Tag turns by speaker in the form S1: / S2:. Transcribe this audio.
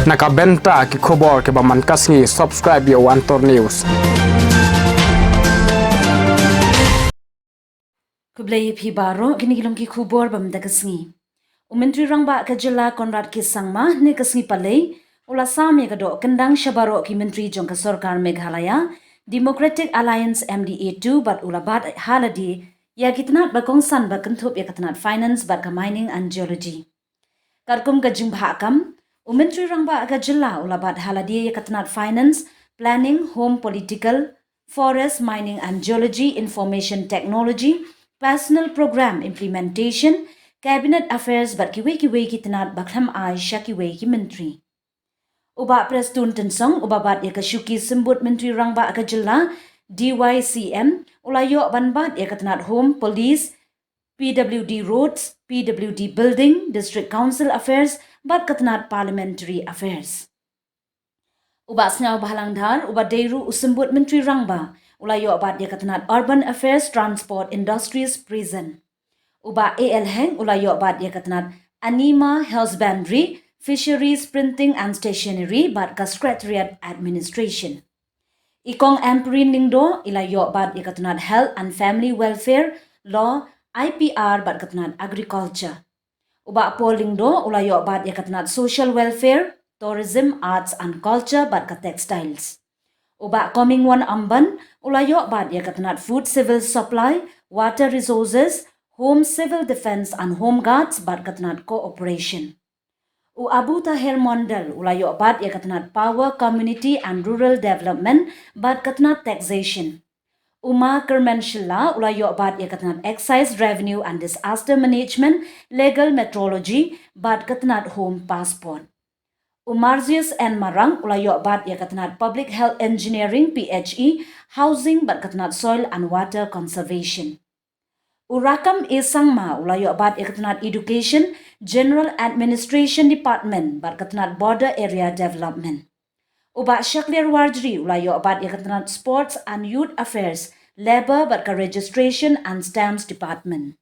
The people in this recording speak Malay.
S1: Nakabenta ki khobor ke baman kasngi subscribe yo Antor News.
S2: Kublai phi baro kinigilong ki khubor bam da kasngi. Myntri rangba ka jilla Konrad ki sangma ne kasngi palei ula sami ka do kendang shabaro ki Myntri jong ka sorkar Meghalaya Democratic Alliance MDA2 bat ula bat haladi ya kitnat bakong san ba kentup ya kitnat finance bat ka mining and geology. Karkum ka jimbha kam Myntri rangba ka jilla ula bat haladi ya kitnat finance, planning, home political, forest, mining and geology, information technology, personal program implementation, cabinet affairs bat kiwe kitnat bakham ai shakiwe ki Myntri. Uba prestun tensong uba bat ya kashuki sembut Myntri rangba ka jilla DYCM ulayo banbat ya katnat home, police, PWD roads, PWD building, district council affairs, bat katnat parliamentary affairs. Uba snyaw bahalangdar uba deiru usembut Myntri rangba ulayo bat ya katnat urban affairs, transport, industries, prison. Uba AL heng ulayo bat ya katnat anima, husbandry, fisheries, printing and stationery bat ka secretariat administration. Ikong emperin lingdo ilayo bat ya katnat health and family welfare, law, IPR bat katnat agriculture. Uba po lingdo ulayo bat ya katnat social welfare, tourism, arts and culture bat ka textiles. Uba coming one amban ulayo bat ya katnat food civil supply, water resources, home civil defense and home guards bat katnat cooperation. U Abu Tahir Mondal ulayo bat ya katnat power, community and rural development bat katnat taxation. Uma Kermanshilla ulayo bat ya katnat excise revenue and disaster management, legal metrology bat katnat home passport. Umarzius and Marang ulayo bat ya katnat public health engineering PHE, housing bat katnat soil and water conservation. Urakam Sangma ulayo bat ya katnat education, general administration department bat katnat border area development. Uba Shaklir Wardri ulayo bat ya katnat sports and youth affairs, labor bat ka registration and stamps department.